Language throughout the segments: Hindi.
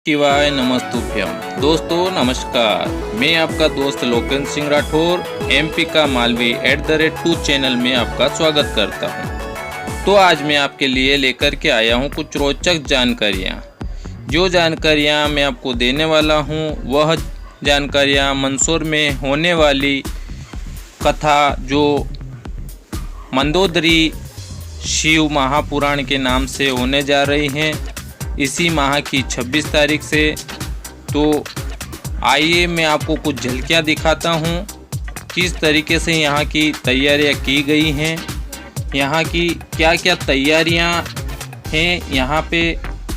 शिवाय नमस्तुभ्यम। दोस्तों नमस्कार, मैं आपका दोस्त लोकेंद्र सिंह राठौर MP का मालवी @2 चैनल में आपका स्वागत करता हूं। तो आज मैं आपके लिए लेकर के आया हूं कुछ रोचक जानकारियां। जो जानकारियां मैं आपको देने वाला हूं वह जानकारियां मंदसौर में होने वाली कथा जो मंदोदरी शिव महापुराण के नाम से होने जा रही हैं इसी माह की 26 तारीख से। तो आइए मैं आपको कुछ झलकियाँ दिखाता हूँ किस तरीके से यहाँ की तैयारियाँ की गई हैं, यहाँ की क्या क्या तैयारियाँ हैं, यहाँ पे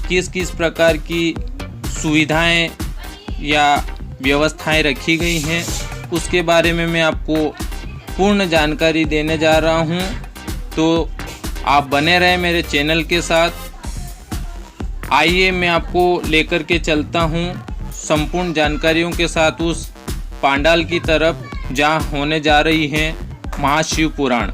किस किस प्रकार की सुविधाएं या व्यवस्थाएं रखी गई हैं, उसके बारे में मैं आपको पूर्ण जानकारी देने जा रहा हूँ। तो आप बने रहें मेरे चैनल के साथ। आइए मैं आपको लेकर के चलता हूँ संपूर्ण जानकारियों के साथ उस पांडाल की तरफ जहाँ होने जा रही है महाशिव पुराण।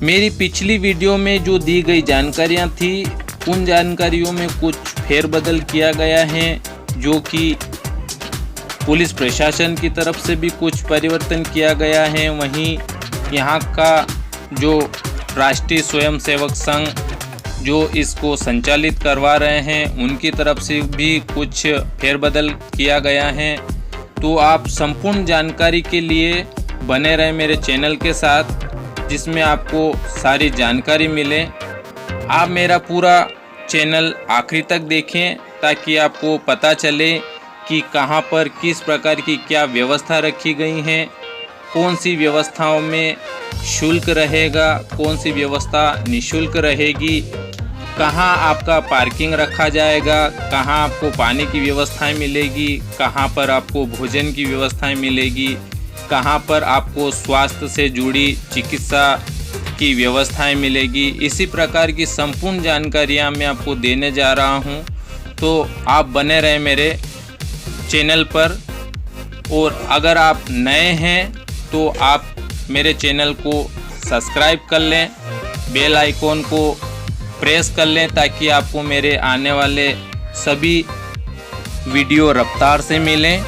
मेरी पिछली वीडियो में जो दी गई जानकारियाँ थी उन जानकारियों में कुछ फेरबदल किया गया है, जो कि पुलिस प्रशासन की तरफ से भी कुछ परिवर्तन किया गया है। वहीं यहाँ का जो राष्ट्रीय स्वयंसेवक संघ जो इसको संचालित करवा रहे हैं उनकी तरफ से भी कुछ फेरबदल किया गया है। तो आप संपूर्ण जानकारी के लिए बने रहें मेरे चैनल के साथ, जिसमें आपको सारी जानकारी मिले। आप मेरा पूरा चैनल आखिरी तक देखें ताकि आपको पता चले कि कहां पर किस प्रकार की क्या व्यवस्था रखी गई है, कौन सी व्यवस्थाओं में शुल्क रहेगा, कौन सी व्यवस्था निःशुल्क रहेगी, कहाँ आपका पार्किंग रखा जाएगा, कहाँ आपको पानी की व्यवस्थाएं मिलेगी, कहाँ पर आपको भोजन की व्यवस्थाएं मिलेगी, कहाँ पर आपको स्वास्थ्य से जुड़ी चिकित्सा की व्यवस्थाएं मिलेगी। इसी प्रकार की संपूर्ण जानकारियाँ मैं आपको देने जा रहा हूँ। तो आप बने रहें मेरे चैनल पर। और अगर आप नए हैं तो आप मेरे चैनल को सब्सक्राइब कर लें, बेल आइकॉन को प्रेस कर लें ताकि आपको मेरे आने वाले सभी वीडियो रफ्तार से मिलें।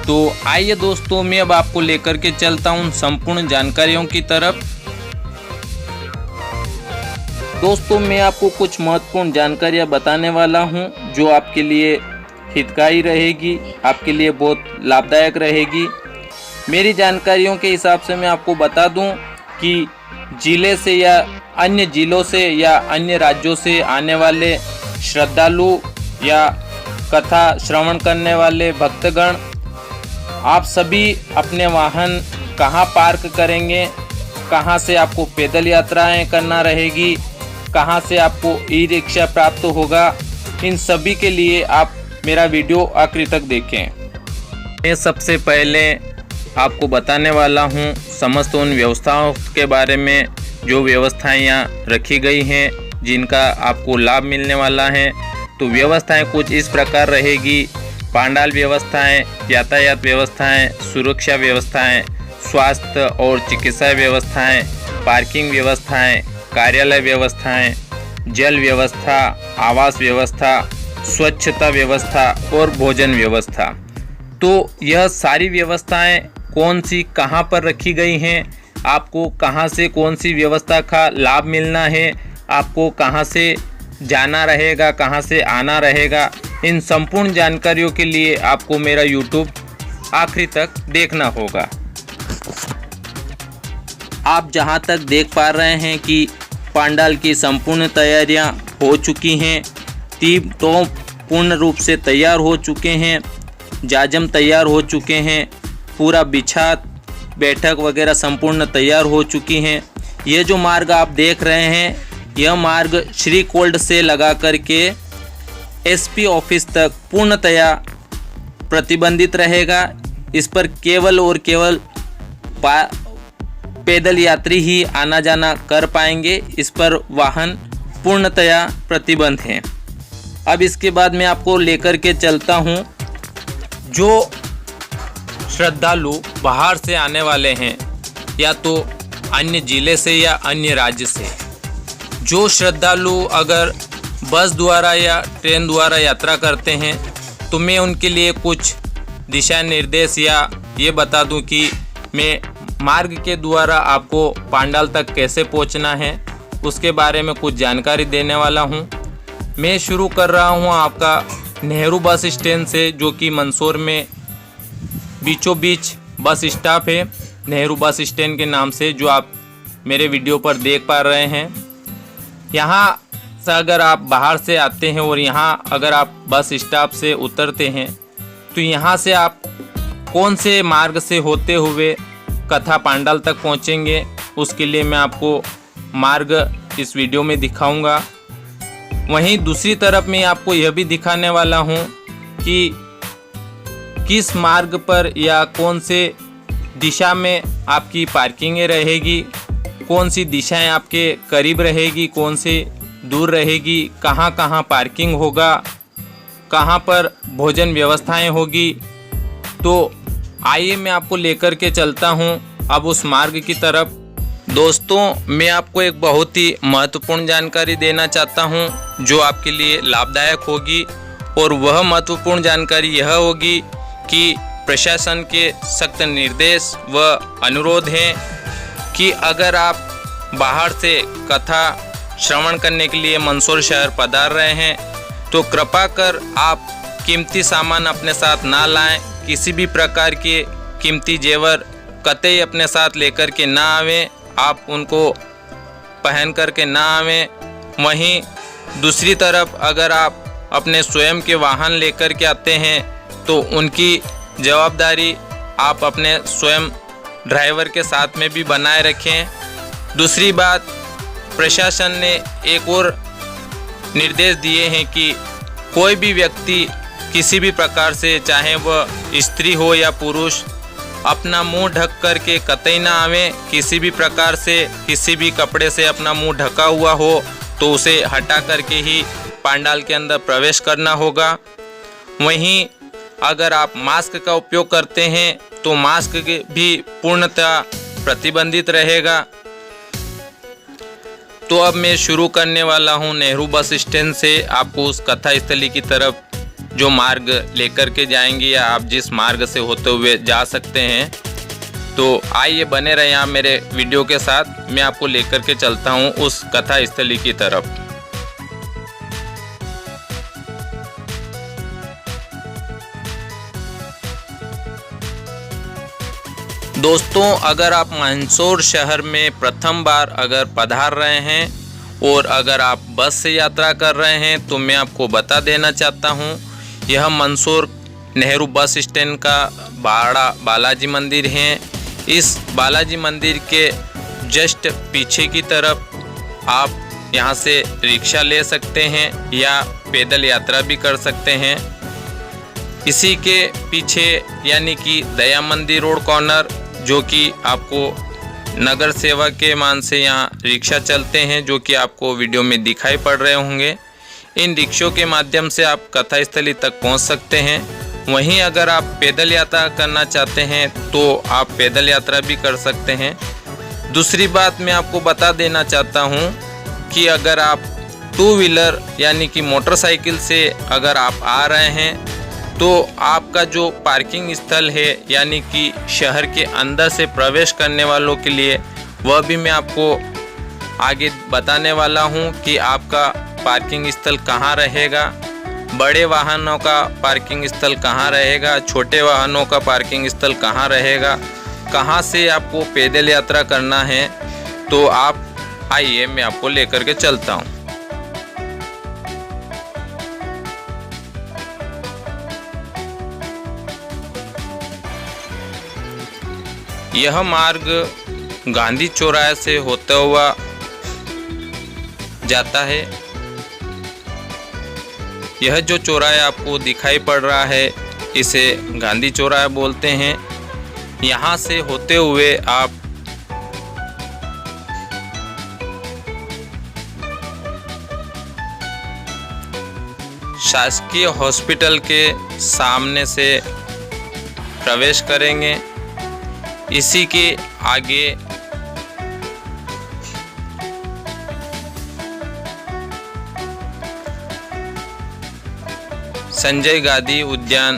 तो आइए दोस्तों, मैं अब आपको लेकर के चलता हूं संपूर्ण जानकारियों की तरफ। दोस्तों मैं आपको कुछ महत्वपूर्ण जानकारियां बताने वाला हूं जो आपके लिए हितकारी रहेगी, आपके लिए बहुत लाभदायक रहेगी। मेरी जानकारियों के हिसाब से मैं आपको बता दूं कि जिले से या अन्य जिलों से या अन्य राज्यों से आने वाले श्रद्धालु या कथा श्रवण करने वाले भक्तगण, आप सभी अपने वाहन कहाँ पार्क करेंगे, कहाँ से आपको पैदल यात्राएं करना रहेगी, कहाँ से आपको ई-रिक्शा प्राप्त होगा, इन सभी के लिए आप मेरा वीडियो आखिरी तक देखें। मैं सबसे पहले आपको बताने वाला हूँ समस्त उन व्यवस्थाओं के बारे में जो व्यवस्थाएं यहाँ रखी गई हैं जिनका आपको लाभ मिलने वाला है। तो व्यवस्थाएं कुछ इस प्रकार रहेगी: पांडाल व्यवस्थाएं, यातायात व्यवस्थाएं, सुरक्षा व्यवस्थाएं, स्वास्थ्य और चिकित्सा व्यवस्थाएं, पार्किंग व्यवस्थाएं, कार्यालय व्यवस्थाएं, जल व्यवस्था, आवास व्यवस्था, स्वच्छता व्यवस्था और भोजन व्यवस्था। तो यह सारी व्यवस्थाएं कौन सी कहां पर रखी गई हैं, आपको कहां से कौन सी व्यवस्था का लाभ मिलना है, आपको कहां से जाना रहेगा, कहां से आना रहेगा, इन संपूर्ण जानकारियों के लिए आपको मेरा YouTube आखिरी तक देखना होगा। आप जहां तक देख पा रहे हैं कि पांडाल की संपूर्ण तैयारियां हो चुकी हैं, तीन तो पूर्ण रूप से तैयार हो चुके हैं, जाजम तैयार हो चुके हैं, पूरा बिछात बैठक वगैरह संपूर्ण तैयार हो चुकी हैं। ये जो मार्ग आप देख रहे हैं यह मार्ग श्री कोल्ड से लगा करके SP ऑफिस तक पूर्णतया प्रतिबंधित रहेगा। इस पर केवल और केवल पैदल यात्री ही आना जाना कर पाएंगे, इस पर वाहन पूर्णतया प्रतिबंध हैं। अब इसके बाद मैं आपको लेकर के चलता हूँ जो श्रद्धालु बाहर से आने वाले हैं या तो अन्य ज़िले से या अन्य राज्य से। जो श्रद्धालु अगर बस द्वारा या ट्रेन द्वारा यात्रा करते हैं तो मैं उनके लिए कुछ दिशा निर्देश या ये बता दूं कि मैं मार्ग के द्वारा आपको पांडाल तक कैसे पहुंचना है उसके बारे में कुछ जानकारी देने वाला हूं। मैं शुरू कर रहा हूं आपका नेहरू बस स्टैंड से, जो कि मंदसौर में बीचों बीच बस स्टॉप है, नेहरू बस स्टैंड के नाम से, जो आप मेरे वीडियो पर देख पा रहे हैं। यहाँ से अगर आप बाहर से आते हैं और यहाँ अगर आप बस स्टॉप से उतरते हैं तो यहाँ से आप कौन से मार्ग से होते हुए कथा पांडाल तक पहुँचेंगे उसके लिए मैं आपको मार्ग इस वीडियो में दिखाऊंगा। वहीं दूसरी तरफ मैं आपको यह भी दिखाने वाला हूँ कि किस मार्ग पर या कौन से दिशा में आपकी पार्किंगें रहेगी, कौन सी दिशाएं आपके करीब रहेगी, कौन सी दूर रहेगी, कहाँ कहाँ पार्किंग होगा, कहाँ पर भोजन व्यवस्थाएं होगी। तो आइए मैं आपको लेकर के चलता हूँ अब उस मार्ग की तरफ। दोस्तों, मैं आपको एक बहुत ही महत्वपूर्ण जानकारी देना चाहता हूँ जो आपके लिए लाभदायक होगी, और वह महत्वपूर्ण जानकारी यह होगी कि प्रशासन के सख्त निर्देश व अनुरोध हैं कि अगर आप बाहर से कथा श्रवण करने के लिए मंदसौर शहर पधार रहे हैं तो कृपा कर आप कीमती सामान अपने साथ ना लाएं। किसी भी प्रकार के कीमती जेवर कतई अपने साथ लेकर के ना आवें, आप उनको पहन करके ना आवें। वहीं दूसरी तरफ अगर आप अपने स्वयं के वाहन लेकर के आते हैं तो उनकी जवाबदारी आप अपने स्वयं ड्राइवर के साथ में भी बनाए रखें। दूसरी बात, प्रशासन ने एक और निर्देश दिए हैं कि कोई भी व्यक्ति किसी भी प्रकार से, चाहे वह स्त्री हो या पुरुष, अपना मुंह ढक कर के कतई ना आवे। किसी भी प्रकार से किसी भी कपड़े से अपना मुंह ढका हुआ हो तो उसे हटा करके ही पांडाल के अंदर प्रवेश करना होगा। वहीं अगर आप मास्क का उपयोग करते हैं तो मास्क भी पूर्णतः प्रतिबंधित रहेगा। तो अब मैं शुरू करने वाला हूं नेहरू बस स्टैंड से आपको उस कथा स्थली की तरफ जो मार्ग लेकर के जाएंगे या आप जिस मार्ग से होते हुए जा सकते हैं। तो आइए बने रहे आप मेरे वीडियो के साथ, मैं आपको लेकर के चलता हूं उस कथा स्थली की तरफ। दोस्तों, अगर आप मंदसौर शहर में प्रथम बार अगर पधार रहे हैं और अगर आप बस से यात्रा कर रहे हैं तो मैं आपको बता देना चाहता हूं, यह मंदसौर नेहरू बस स्टैंड का बाड़ा बालाजी मंदिर है। इस बालाजी मंदिर के जस्ट पीछे की तरफ आप यहां से रिक्शा ले सकते हैं या पैदल यात्रा भी कर सकते हैं। इसी के पीछे यानी कि दया मंदिर रोड कॉर्नर, जो कि आपको नगर सेवा के मान से यहाँ रिक्शा चलते हैं, जो कि आपको वीडियो में दिखाई पड़ रहे होंगे। इन रिक्शों के माध्यम से आप कथा स्थली तक पहुँच सकते हैं। वहीं अगर आप पैदल यात्रा करना चाहते हैं तो आप पैदल यात्रा भी कर सकते हैं। दूसरी बात मैं आपको बता देना चाहता हूँ कि अगर आप टू व्हीलर यानी कि मोटरसाइकिल से अगर आप आ रहे हैं तो आपका जो पार्किंग स्थल है यानी कि शहर के अंदर से प्रवेश करने वालों के लिए, वह भी मैं आपको आगे बताने वाला हूं कि आपका पार्किंग स्थल कहां रहेगा, बड़े वाहनों का पार्किंग स्थल कहां रहेगा, छोटे वाहनों का पार्किंग स्थल कहां रहेगा, कहां से आपको पैदल यात्रा करना है। तो आप आइए मैं आपको लेकर के चलता हूं। यह मार्ग गांधी चौराहे से होता हुआ जाता है। यह जो चौराहा आपको दिखाई पड़ रहा है इसे गांधी चौराहा बोलते हैं। यहाँ से होते हुए आप शासकीय हॉस्पिटल के सामने से प्रवेश करेंगे। इसी के आगे संजय गांधी उद्यान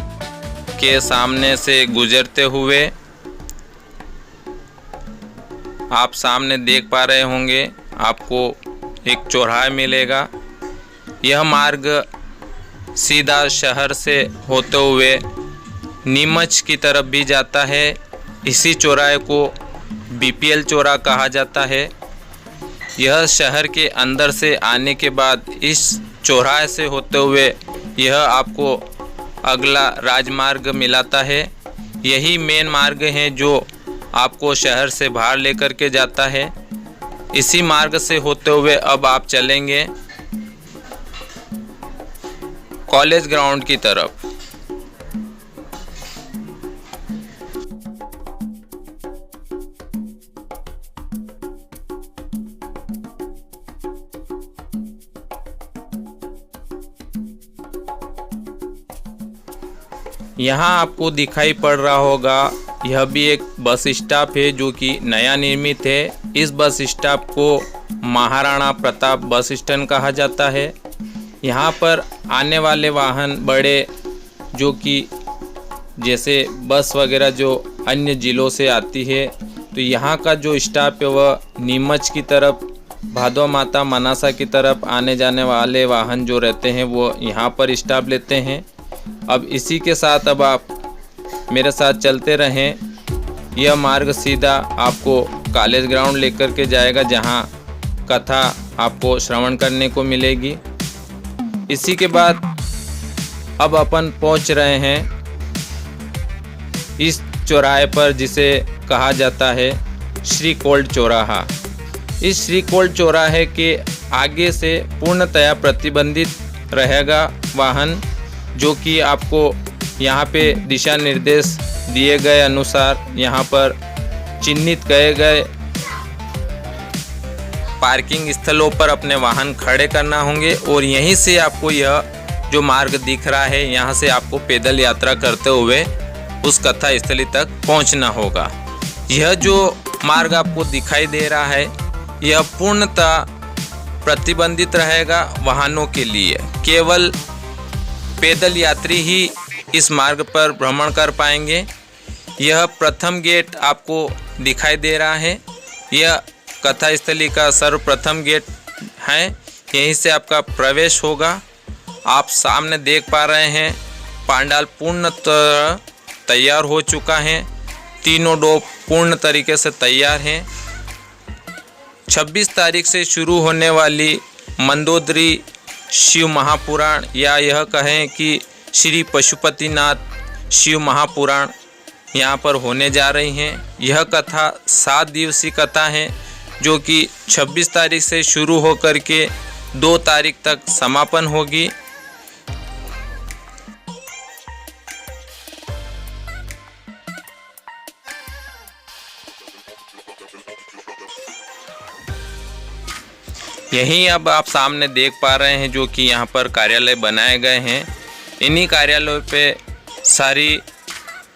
के सामने से गुजरते हुए आप सामने देख पा रहे होंगे, आपको एक चौराहा मिलेगा। यह मार्ग सीधा शहर से होते हुए नीमच की तरफ भी जाता है। इसी चौराहे को बीपीएल चौराहा कहा जाता है। यह शहर के अंदर से आने के बाद इस चौराहे से होते हुए यह आपको अगला राजमार्ग मिलाता है। यही मेन मार्ग है जो आपको शहर से बाहर लेकर के जाता है। इसी मार्ग से होते हुए अब आप चलेंगे कॉलेज ग्राउंड की तरफ। यहाँ आपको दिखाई पड़ रहा होगा, यह भी एक बस स्टॉप है जो कि नया निर्मित है। इस बस स्टॉप को महाराणा प्रताप बस स्टैंड कहा जाता है। यहाँ पर आने वाले वाहन बड़े जो कि जैसे बस वगैरह जो अन्य ज़िलों से आती है, तो यहाँ का जो स्टॉप है वह नीमच की तरफ, भादो माता मनासा की तरफ आने जाने वाले वाहन जो रहते हैं वो यहाँ पर स्टॉप लेते हैं। अब इसी के साथ अब आप मेरे साथ चलते रहें। यह मार्ग सीधा आपको कॉलेज ग्राउंड लेकर के जाएगा, जहाँ कथा आपको श्रवण करने को मिलेगी। इसी के बाद अब अपन पहुंच रहे हैं इस चौराहे पर जिसे कहा जाता है श्री कोल्ड चौराहा। इस श्री कोल्ड चौराहे के आगे से पूर्णतया प्रतिबंधित रहेगा वाहन, जो कि आपको यहाँ पे दिशा निर्देश दिए गए अनुसार यहाँ पर चिन्हित किए गए पार्किंग स्थलों पर अपने वाहन खड़े करना होंगे। और यहीं से आपको यह जो मार्ग दिख रहा है, यहाँ से आपको पैदल यात्रा करते हुए उस कथा स्थली तक पहुँचना होगा। यह जो मार्ग आपको दिखाई दे रहा है यह पूर्णतः प्रतिबंधित रहेगा वाहनों के लिए। केवल पैदल यात्री ही इस मार्ग पर भ्रमण कर पाएंगे। यह प्रथम गेट आपको दिखाई दे रहा है, यह कथा स्थली का सर्वप्रथम गेट है। यहीं से आपका प्रवेश होगा। आप सामने देख पा रहे हैं पंडाल पूर्णतः तैयार हो चुका है। तीनों डोब पूर्ण तरीके से तैयार हैं। 26 तारीख से शुरू होने वाली मंदोदरी शिव महापुराण, या यह कहें कि श्री पशुपतिनाथ शिव महापुराण यहाँ पर होने जा रही हैं। यह कथा 7 दिवसीय कथा है जो कि 26 तारीख से शुरू होकर के 2 तारीख तक समापन होगी। यहीं अब आप सामने देख पा रहे हैं जो कि यहाँ पर कार्यालय बनाए गए हैं। इन्हीं कार्यालयों पे सारी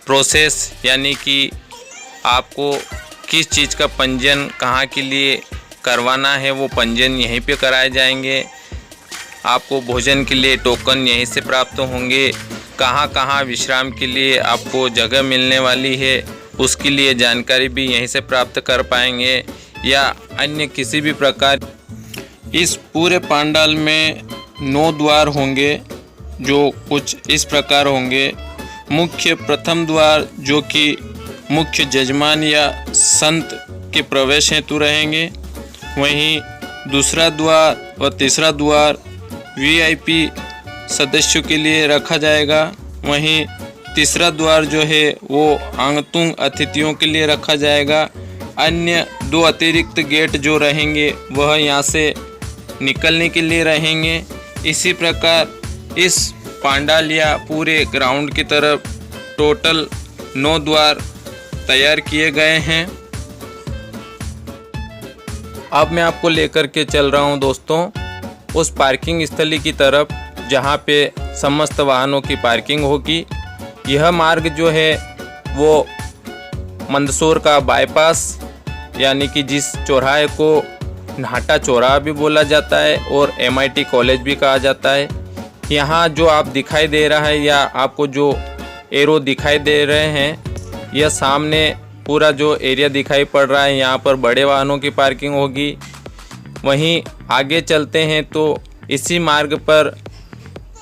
प्रोसेस, यानी कि आपको किस चीज़ का पंजीयन कहाँ के लिए करवाना है वो पंजीयन यहीं पे कराए जाएंगे। आपको भोजन के लिए टोकन यहीं से प्राप्त होंगे। कहाँ कहाँ विश्राम के लिए आपको जगह मिलने वाली है उसके लिए जानकारी भी यहीं से प्राप्त कर पाएंगे, या अन्य किसी भी प्रकार। इस पूरे पंडाल में 9 द्वार होंगे जो कुछ इस प्रकार होंगे। मुख्य प्रथम द्वार जो कि मुख्य जजमान या संत के प्रवेश हेतु रहेंगे। वहीं दूसरा द्वार व तीसरा द्वार वीआईपी सदस्यों के लिए रखा जाएगा। वहीं तीसरा द्वार जो है वो आगंतुक अतिथियों के लिए रखा जाएगा। अन्य 2 अतिरिक्त गेट जो रहेंगे वह यहाँ से निकलने के लिए रहेंगे। इसी प्रकार इस पंडाल या पूरे ग्राउंड की तरफ टोटल 9 द्वार तैयार किए गए हैं। अब मैं आपको लेकर के चल रहा हूं दोस्तों उस पार्किंग स्थली की तरफ जहां पे समस्त वाहनों की पार्किंग होगी। यह मार्ग जो है वो मंदसौर का बाईपास, यानी कि जिस चौराहे को नाटा चौराहा भी बोला जाता है और MIT कॉलेज भी कहा जाता है, यहाँ जो आप दिखाई दे रहा है या आपको जो एरो दिखाई दे रहे हैं, यह सामने पूरा जो एरिया दिखाई पड़ रहा है, यहाँ पर बड़े वाहनों की पार्किंग होगी। वहीं आगे चलते हैं तो इसी मार्ग पर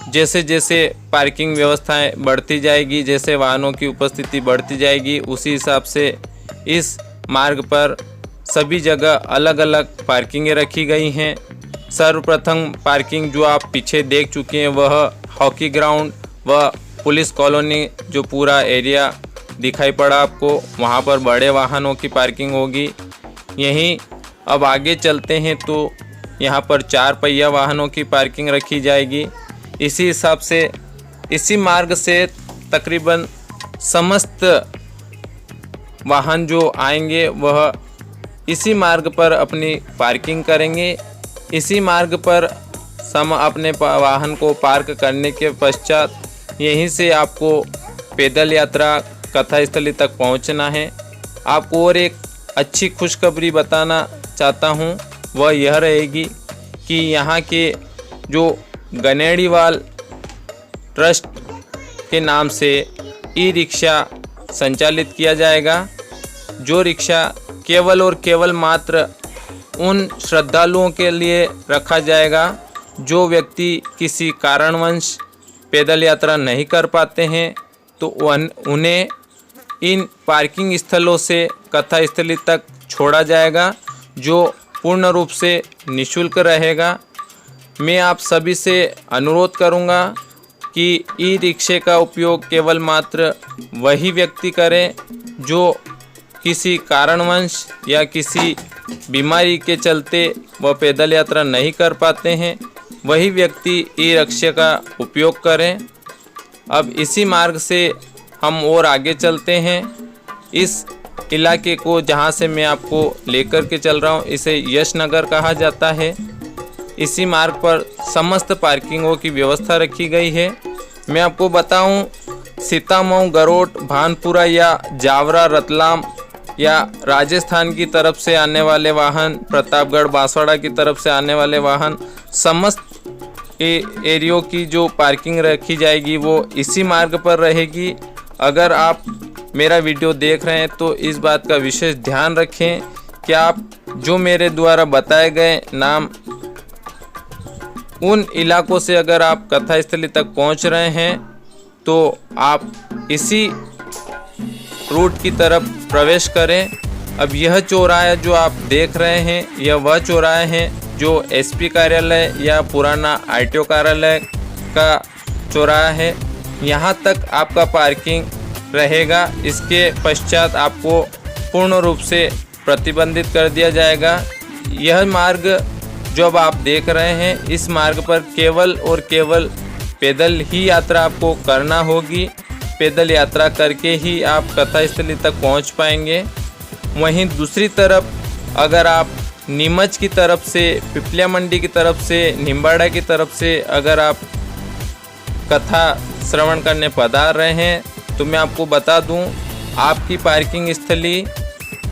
जैसे जैसे पार्किंग व्यवस्थाएं बढ़ती जाएगी, जैसे वाहनों की उपस्थिति बढ़ती जाएगी, उसी हिसाब से इस मार्ग पर सभी जगह अलग अलग पार्किंगें रखी गई हैं। सर्वप्रथम पार्किंग जो आप पीछे देख चुके हैं वह हॉकी ग्राउंड व पुलिस कॉलोनी जो पूरा एरिया दिखाई पड़ा आपको, वहां पर बड़े वाहनों की पार्किंग होगी। यहीं अब आगे चलते हैं तो यहां पर 4 पहिया वाहनों की पार्किंग रखी जाएगी। इसी हिसाब से इसी मार्ग से तकरीबन समस्त वाहन जो आएंगे वह इसी मार्ग पर अपनी पार्किंग करेंगे। इसी मार्ग पर अपने वाहन को पार्क करने के पश्चात यहीं से आपको पैदल यात्रा कथा स्थली तक पहुंचना है। आपको और एक अच्छी खुशखबरी बताना चाहता हूं, वह यह रहेगी कि यहाँ के जो गनेड़ीवाल ट्रस्ट के नाम से ई रिक्शा संचालित किया जाएगा, जो रिक्शा केवल और केवल मात्र उन श्रद्धालुओं के लिए रखा जाएगा जो व्यक्ति किसी कारणवश पैदल यात्रा नहीं कर पाते हैं, तो उन्हें इन पार्किंग स्थलों से कथा स्थली तक छोड़ा जाएगा, जो पूर्ण रूप से निःशुल्क रहेगा। मैं आप सभी से अनुरोध करूंगा कि ई रिक्शे का उपयोग केवल मात्र वही व्यक्ति करें जो किसी कारणवश या किसी बीमारी के चलते वह पैदल यात्रा नहीं कर पाते हैं, वही व्यक्ति ई रिक्शे का उपयोग करें। अब इसी मार्ग से हम और आगे चलते हैं। इस इलाके को जहां से मैं आपको लेकर के चल रहा हूं, इसे यश नगर कहा जाता है। इसी मार्ग पर समस्त पार्किंगों की व्यवस्था रखी गई है। मैं आपको बताऊं, सीतामऊ, गरोट, भानपुरा या जावरा, रतलाम या राजस्थान की तरफ से आने वाले वाहन, प्रतापगढ़, बांसवाड़ा की तरफ से आने वाले वाहन, समस्त एरियो की जो पार्किंग रखी जाएगी वो इसी मार्ग पर रहेगी। अगर आप मेरा वीडियो देख रहे हैं तो इस बात का विशेष ध्यान रखें कि आप जो मेरे द्वारा बताए गए नाम उन इलाकों से अगर आप कथा स्थली तक पहुंच रहे हैं तो आप इसी रूट की तरफ प्रवेश करें। अब यह चौराहा जो आप देख रहे हैं, यह वह चौराहा है जो एसपी कार्यालय या पुराना आरटीओ कार्यालय का चौराहा है। यहाँ तक आपका पार्किंग रहेगा। इसके पश्चात आपको पूर्ण रूप से प्रतिबंधित कर दिया जाएगा। यह मार्ग जो अब आप देख रहे हैं, इस मार्ग पर केवल और केवल पैदल ही यात्रा आपको करना होगी। पैदल यात्रा करके ही आप कथा स्थली तक पहुंच पाएंगे। वहीं दूसरी तरफ अगर आप नीमच की तरफ से, पिपलिया मंडी की तरफ से, निम्बाड़ा की तरफ से अगर आप कथा श्रवण करने पधार रहे हैं तो मैं आपको बता दूं, आपकी पार्किंग स्थली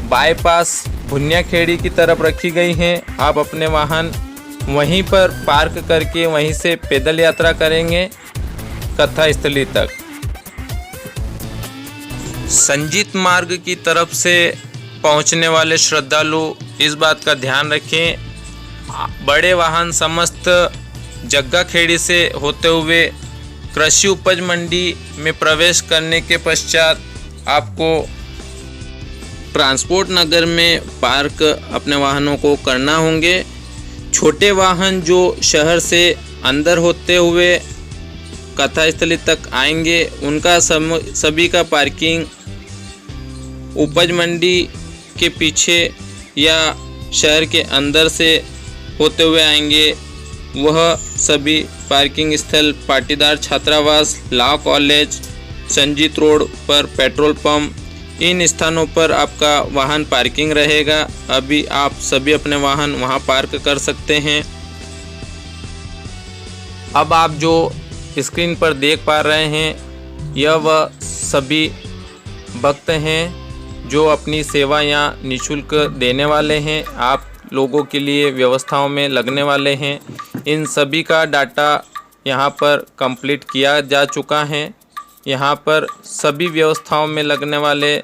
बाईपास भुनियाखेड़ी की तरफ रखी गई है। आप अपने वाहन वहीं पर पार्क करके वहीं से पैदल यात्रा करेंगे कथा स्थली तक। संजीत मार्ग की तरफ से पहुंचने वाले श्रद्धालु इस बात का ध्यान रखें, बड़े वाहन समस्त जग्गाखेड़ी से होते हुए कृषि उपज मंडी में प्रवेश करने के पश्चात आपको ट्रांसपोर्ट नगर में पार्क अपने वाहनों को करना होंगे। छोटे वाहन जो शहर से अंदर होते हुए कथा स्थली तक आएंगे, उनका सभी का पार्किंग उपज मंडी के पीछे या शहर के अंदर से होते हुए आएंगे, वह सभी पार्किंग स्थल पाटीदार छात्रावास, लॉ कॉलेज, संजीत रोड पर पेट्रोल पंप, इन स्थानों पर आपका वाहन पार्किंग रहेगा। अभी आप सभी अपने वाहन वहां पार्क कर सकते हैं। अब आप जो स्क्रीन पर देख पा रहे हैं, यह वह सभी भक्त हैं जो अपनी सेवा यहाँ निःशुल्क देने वाले हैं, आप लोगों के लिए व्यवस्थाओं में लगने वाले हैं। इन सभी का डाटा यहाँ पर कंप्लीट किया जा चुका है। यहाँ पर सभी व्यवस्थाओं में लगने वाले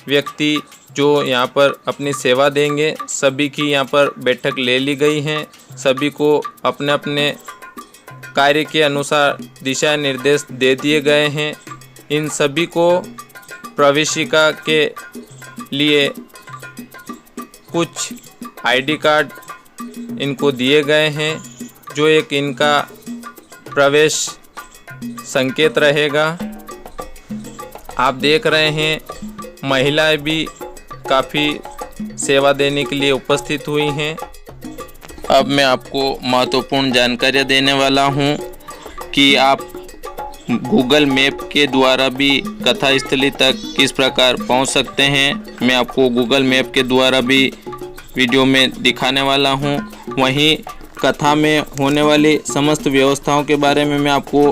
व्यक्ति जो यहाँ पर अपनी सेवा देंगे, सभी की यहाँ पर बैठक ले ली गई हैं। सभी को अपने अपने कार्य के अनुसार दिशा निर्देश दे दिए गए हैं। इन सभी को प्रवेशिका के लिए कुछ आईडी कार्ड इनको दिए गए हैं, जो एक इनका प्रवेश संकेत रहेगा। आप देख रहे हैं महिलाएं भी काफ़ी सेवा देने के लिए उपस्थित हुई हैं। अब मैं आपको महत्वपूर्ण जानकारियाँ देने वाला हूँ कि आप गूगल मैप के द्वारा भी कथा स्थली तक किस प्रकार पहुँच सकते हैं। मैं आपको गूगल मैप के द्वारा भी वीडियो में दिखाने वाला हूँ। वहीं कथा में होने वाली समस्त व्यवस्थाओं के बारे में मैं आपको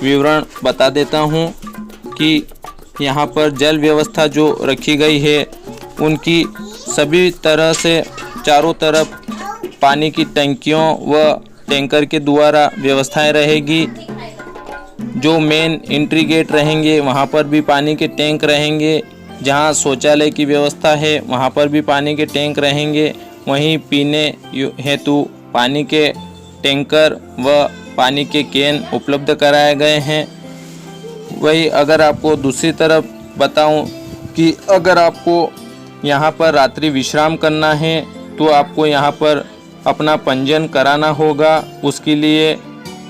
विवरण बता देता हूँ कि यहाँ पर जल व्यवस्था जो रखी गई है उनकी सभी तरह से चारों तरफ पानी की टंकियों व टैंकर के द्वारा व्यवस्थाएं रहेगी। जो मेन एंट्री गेट रहेंगे वहाँ पर भी पानी के टैंक रहेंगे। जहाँ शौचालय की व्यवस्था है वहाँ पर भी पानी के टैंक रहेंगे। वहीं पीने हेतु पानी के टैंकर व पानी के कैन उपलब्ध कराए गए हैं। वही अगर आपको दूसरी तरफ बताऊं कि अगर आपको यहाँ पर रात्रि विश्राम करना है तो आपको यहाँ पर अपना पंजीयन कराना होगा। उसके लिए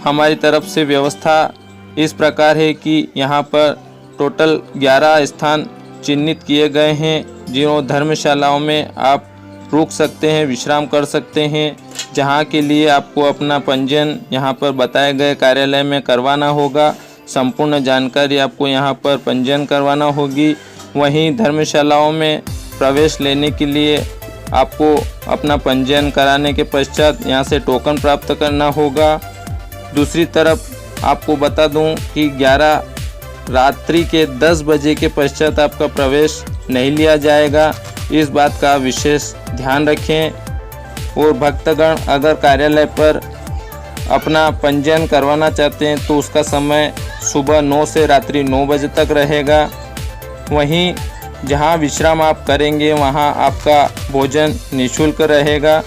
हमारी तरफ से व्यवस्था इस प्रकार है कि यहाँ पर टोटल 11 स्थान चिन्हित किए गए हैं, जिन धर्मशालाओं में आप रुक सकते हैं, विश्राम कर सकते हैं, जहाँ के लिए आपको अपना पंजीयन यहाँ पर बताए गए कार्यालय में करवाना होगा। संपूर्ण जानकारी आपको यहाँ पर पंजीयन करवाना होगी। वहीं धर्मशालाओं में प्रवेश लेने के लिए आपको अपना पंजीयन कराने के पश्चात यहाँ से टोकन प्राप्त करना होगा। दूसरी तरफ आपको बता दूं कि 11 रात्रि के 10 बजे के पश्चात आपका प्रवेश नहीं लिया जाएगा। इस बात का विशेष ध्यान रखें। और भक्तगण अगर कार्यालय पर अपना पंजीयन करवाना चाहते हैं तो उसका समय सुबह 9 से रात्रि 9 बजे तक रहेगा। वहीं जहां विश्राम आप करेंगे वहां आपका भोजन निःशुल्क रहेगा।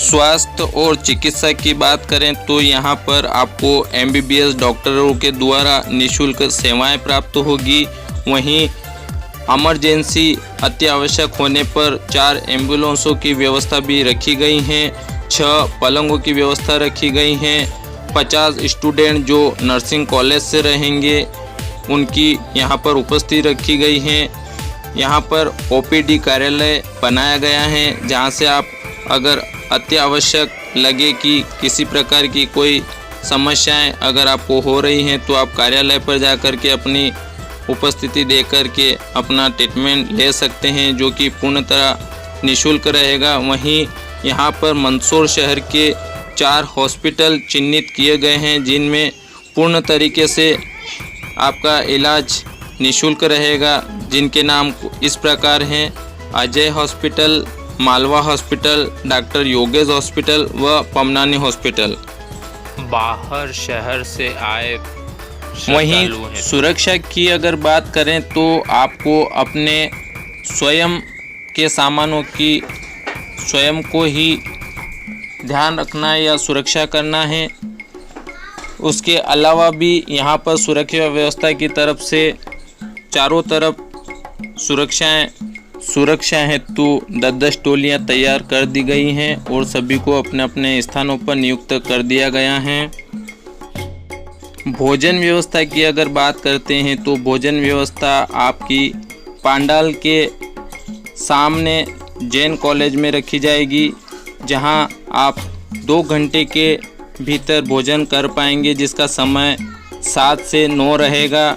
स्वास्थ्य और चिकित्सा की बात करें तो यहाँ पर आपको MBBS डॉक्टरों के द्वारा निःशुल्क सेवाएं प्राप्त होगी। वहीं इमरजेंसी अति आवश्यक होने पर 4 एम्बुलेंसों की व्यवस्था भी रखी गई हैं, 6 पलंगों की व्यवस्था रखी गई हैं। 50 स्टूडेंट जो नर्सिंग कॉलेज से रहेंगे उनकी यहाँ पर उपस्थिति रखी गई है। यहाँ पर OPD कार्यालय बनाया गया है, जहाँ से आप अगर अति आवश्यक लगे कि किसी प्रकार की कोई समस्याएं अगर आपको हो रही हैं तो आप कार्यालय पर जाकर के अपनी उपस्थिति देकर के अपना ट्रीटमेंट ले सकते हैं, जो कि पूर्णतः निःशुल्क रहेगा। वहीं यहाँ पर मंदसौर शहर के 4 हॉस्पिटल चिन्हित किए गए हैं, जिनमें पूर्ण तरीके से आपका इलाज निःशुल्क रहेगा, जिनके नाम इस प्रकार हैं: Ajay hospital, Malwa hospital, doctor Yogesh hospital व पमनानी हॉस्पिटल। बाहर शहर से आए वहीं सुरक्षा की अगर बात करें तो आपको अपने स्वयं के सामानों की स्वयं को ही ध्यान रखना है या सुरक्षा करना है। उसके अलावा भी यहाँ पर सुरक्षा व्यवस्था की तरफ से चारों तरफ सुरक्षा हेतु 10-10 टोलियाँ तैयार कर दी गई हैं और सभी को अपने अपने स्थानों पर नियुक्त कर दिया गया है। भोजन व्यवस्था की अगर बात करते हैं तो भोजन व्यवस्था आपकी पांडाल के सामने जैन कॉलेज में रखी जाएगी, जहां आप 2 घंटे के भीतर भोजन कर पाएंगे, जिसका समय 7 से 9 रहेगा।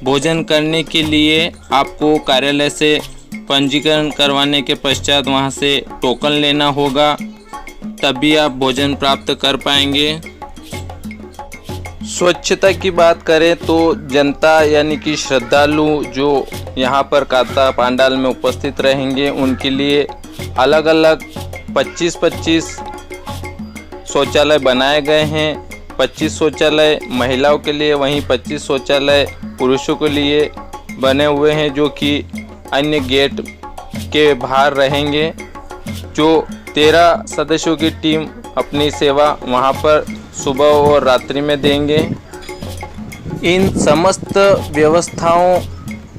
भोजन करने के लिए आपको कार्यालय से पंजीकरण करवाने के पश्चात वहां से टोकन लेना होगा, तभी आप भोजन प्राप्त कर पाएंगे। स्वच्छता की बात करें तो जनता यानी कि श्रद्धालु जो यहाँ पर काता पांडाल में उपस्थित रहेंगे उनके लिए अलग अलग 25-25 शौचालय बनाए गए हैं। 25 शौचालय महिलाओं के लिए, वहीं 25 शौचालय पुरुषों के लिए बने हुए हैं, जो कि अन्य गेट के बाहर रहेंगे। जो 13 सदस्यों की टीम अपनी सेवा वहां पर सुबह और रात्रि में देंगे। इन समस्त व्यवस्थाओं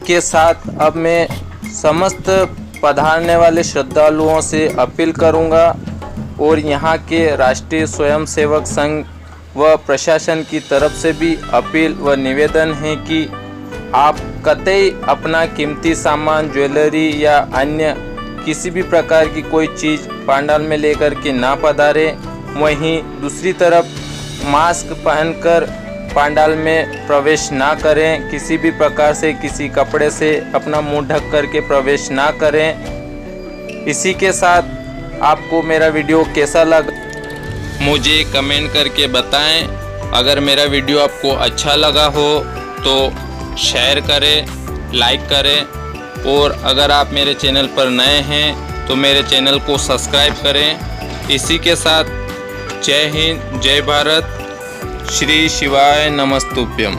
के साथ अब मैं समस्त पधारने वाले श्रद्धालुओं से अपील करूंगा और यहाँ के राष्ट्रीय स्वयंसेवक संघ व प्रशासन की तरफ से भी अपील व निवेदन है कि आप कतई अपना कीमती सामान, ज्वेलरी या अन्य किसी भी प्रकार की कोई चीज़ पंडाल में लेकर के ना पधारें। वहीं दूसरी तरफ मास्क पहनकर पंडाल में प्रवेश ना करें। किसी भी प्रकार से किसी कपड़े से अपना मुंह ढक करके प्रवेश ना करें। इसी के साथ आपको मेरा वीडियो कैसा लगा मुझे कमेंट करके बताएं। अगर मेरा वीडियो आपको अच्छा लगा हो तो शेयर करें, लाइक करें और अगर आप मेरे चैनल पर नए हैं तो मेरे चैनल को सब्सक्राइब करें। इसी के साथ जय हिंद, जय भारत, श्री शिवाय नमस्तुभ्यम।